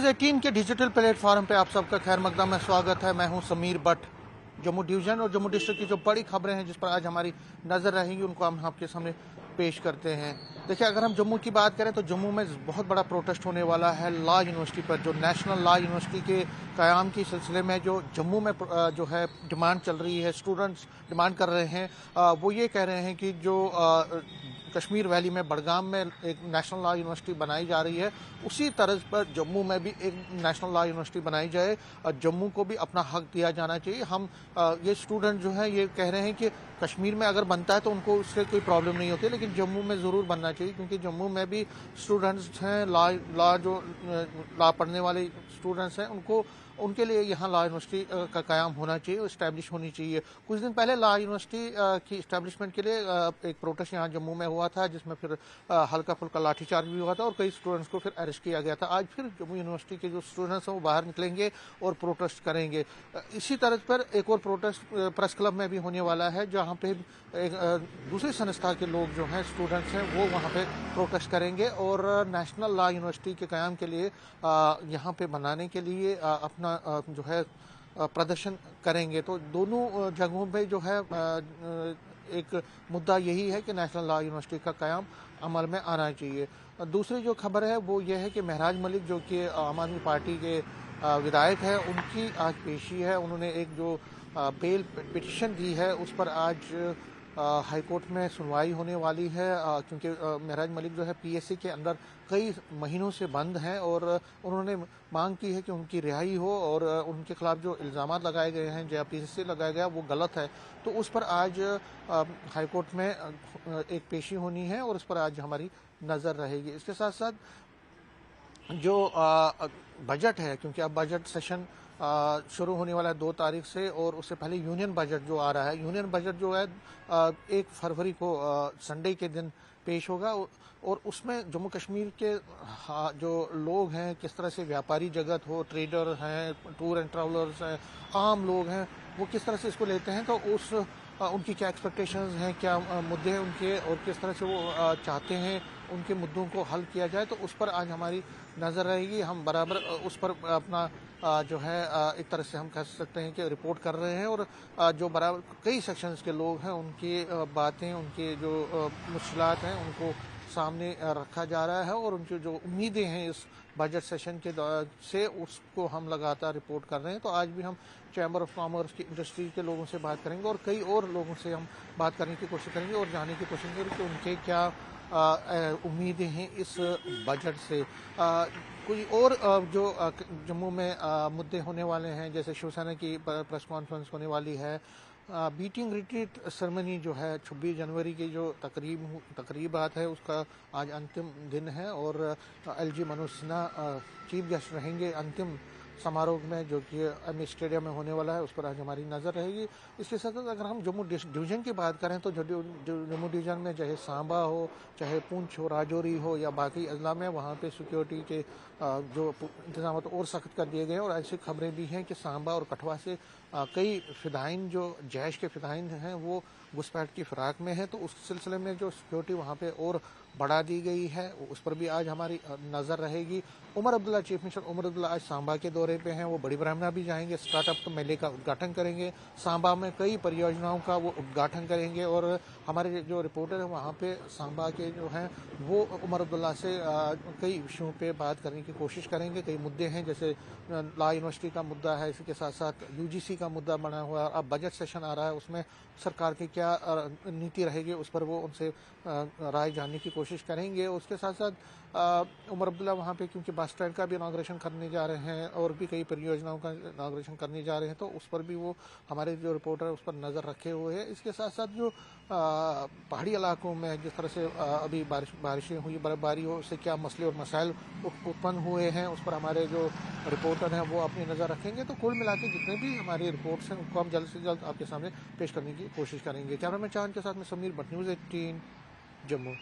News 18 के digital platform पे आप सबका खैर मकदम में स्वागत है। मैं हूं समीर भट्ट। जम्मू डिवीज़न और जम्मू डिस्ट्रिक्ट की जो बड़ी खबरें हैं जिस पर आज हमारी नज़र रहेंगी उनको हम आपके सामने पेश करते हैं। देखिए, अगर हम जम्मू की बात करें तो जम्मू में बहुत बड़ा प्रोटेस्ट होने वाला है लॉ यूनिवर्सिटी पर। जो नेशनल लॉ यूनिवर्सिटी के क़याम के सिलसिले में जो जम्मू में जो है डिमांड चल रही है, स्टूडेंट्स डिमांड कर रहे हैं, वो ये कह रहे हैं कि जो कश्मीर वैली में बडगाम में एक नेशनल लॉ यूनिवर्सिटी बनाई जा रही है, उसी तर्ज पर जम्मू में भी एक नेशनल लॉ यूनिवर्सिटी बनाई जाए और जम्मू को भी अपना हक दिया जाना चाहिए। हम ये स्टूडेंट जो हैं ये कह रहे हैं कि कश्मीर में अगर बनता है तो उनको उससे कोई प्रॉब्लम नहीं होती, लेकिन जम्मू में ज़रूर बनना चाहिए क्योंकि जम्मू में भी स्टूडेंट्स हैं, लॉ पढ़ने वाले स्टूडेंट्स हैं, उनके लिए यहाँ लॉ यूनिवर्सिटी का क़याम होना चाहिए, इस्टेब्लिश होनी चाहिए। कुछ दिन पहले लॉ यूनिवर्सिटी की इस्टेब्लिशमेंट के लिए एक प्रोटेस्ट यहाँ जम्मू में हुआ था, जिसमें फिर हल्का फुल्का लाठीचार्ज भी हुआ था और कई स्टूडेंट्स को फिर अरेस्ट किया गया था। आज फिर जम्मू यूनिवर्सिटी के जो स्टूडेंट्स हैं वो बाहर निकलेंगे और प्रोटेस्ट करेंगे। इसी तरह पर एक और प्रोटेस्ट प्रेस क्लब में भी होने वाला है, जहाँ पे एक दूसरी संस्था के लोग जो हैं स्टूडेंट्स हैं वो वहाँ पे प्रोटेस्ट करेंगे और नेशनल लॉ यूनिवर्सिटी के क़याम के लिए यहाँ पे बनाने के लिए अपना जो है प्रदर्शन करेंगे। तो दोनों जगहों पे जो है एक मुद्दा यही है कि नेशनल लॉ यूनिवर्सिटी का क़याम अमल में आना चाहिए। दूसरी जो खबर है वो ये है कि महराज मलिक जो कि आम आदमी पार्टी के विधायक हैं, उनकी आज पेशी है। उन्होंने एक जो बेल पिटिशन दी है उस पर आज हाई कोर्ट में सुनवाई होने वाली है, क्योंकि महराज मलिक जो है पीएससी के अंदर कई महीनों से बंद हैं और उन्होंने मांग की है कि उनकी रिहाई हो और उनके खिलाफ जो इल्ज़ाम लगाए गए हैं, जो पीएससी लगाया गया वो गलत है। तो उस पर आज हाई कोर्ट में एक पेशी होनी है और उस पर आज हमारी नज़र रहेगी। इसके साथ साथ जो बजट है, क्योंकि अब बजट सेशन शुरू होने वाला है 2 तारीख से और उससे पहले यूनियन बजट जो आ रहा है, यूनियन बजट जो है 1 फरवरी को संडे के दिन पेश होगा और उसमें जम्मू कश्मीर के जो लोग हैं, किस तरह से व्यापारी जगत हो, ट्रेडर हैं, टूर एंड ट्रैवलर्स हैं, आम लोग हैं, वो किस तरह से इसको लेते हैं, तो उनकी क्या एक्सपेक्टेशंस हैं, क्या मुद्दे हैं उनके और किस तरह से वो चाहते हैं उनके मुद्दों को हल किया जाए, तो उस पर आज हमारी नज़र रहेगी। हम बराबर उस पर अपना जो है एक तरह से हम कह सकते हैं कि रिपोर्ट कर रहे हैं और जो बराबर कई सेक्शंस के लोग हैं उनकी बातें, उनके जो मुश्किलात हैं उनको सामने रखा जा रहा है और उनकी जो उम्मीदें हैं इस बजट सेशन के से उसको हम लगातार रिपोर्ट कर रहे हैं। तो आज भी हम चैम्बर ऑफ कॉमर्स की इंडस्ट्री के लोगों से बात करेंगे और कई और लोगों से हम बात करने की कोशिश करेंगे और जानने की कोशिश करेंगे कि उनके क्या उम्मीदें हैं इस बजट से। कोई और जो जम्मू में मुद्दे होने वाले हैं, जैसे शिवसेना की प्रेस कॉन्फ्रेंस होने वाली है, बीटिंग रिट्रीट सेरेमनी जो है 26 जनवरी की जो तकरीबात है उसका आज अंतिम दिन है और LG Manoj Sinha chief guest रहेंगे अंतिम समारोह में, जो कि एम स्टेडियम में होने वाला है। उस पर आज हमारी नज़र रहेगी। इसके साथ साथ अगर हम जम्मू डिवीज़न की बात करें तो जम्मू डिवीज़न में चाहे सांबा हो, चाहे पुंछ हो, राजौरी हो या बाकी अजला में, वहाँ पे सिक्योरिटी के जो इंतजाम तो और सख्त कर दिए गए हैं और ऐसी खबरें भी हैं कि सांबा और कठवा से कई फ़िदाइन जो जैश के फ़िदाइन हैं वो घुसपैठ की फ़िराक में है, तो उस सिलसिले में जो सिक्योरिटी वहाँ पे और बढ़ा दी गई है, उस पर भी आज हमारी नज़र रहेगी। उमर अब्दुल्ला, चीफ मिनिस्टर उमर अब्दुल्ला आज सांबा के दौरे पे हैं। वो बड़ी ब्राह्मणा भी जाएंगे, स्टार्टअप मेले का उद्घाटन करेंगे, सांबा में कई परियोजनाओं का वो उद्घाटन करेंगे और हमारे जो रिपोर्टर हैं वहाँ पे सांबा के जो हैं वो उमर अब्दुल्ला से कई विषयों पे बात करने की कोशिश करेंगे। कई मुद्दे हैं, जैसे लॉ यूनिवर्सिटी का मुद्दा है, इसके साथ साथ यूजीसी का मुद्दा बना हुआ है। अब बजट सेशन आ रहा है, उसमें सरकार की क्या नीति रहेगी उस पर वो उनसे राय जानने की कोशिश करेंगे। उसके साथ साथ उमर अब्दुल्ला वहाँ पे क्योंकि बस स्टैंड का भी इनाग्रेशन करने जा रहे हैं और भी कई परियोजनाओं का इनाग्रेशन करने जा रहे हैं, तो उस पर भी वो हमारे जो रिपोर्टर उस पर नज़र रखे हुए हैं। इसके साथ साथ जो पहाड़ी इलाकों में जिस तरह से अभी बारिशें हुई, बर्फबारी हो, उससे क्या मसले और मसाइल उत्पन्न हुए हैं, उस पर हमारे जो रिपोर्टर हैं वो अपनी नज़र रखेंगे। तो कुल मिला के जितने भी हमारी रिपोर्ट्स हैं उनको हम जल्द से जल्द आपके सामने पेश करने की कोशिश करेंगे। कैमरामैन चांद के साथ में समीर भट्ट, न्यूज़ 18 जम्मू।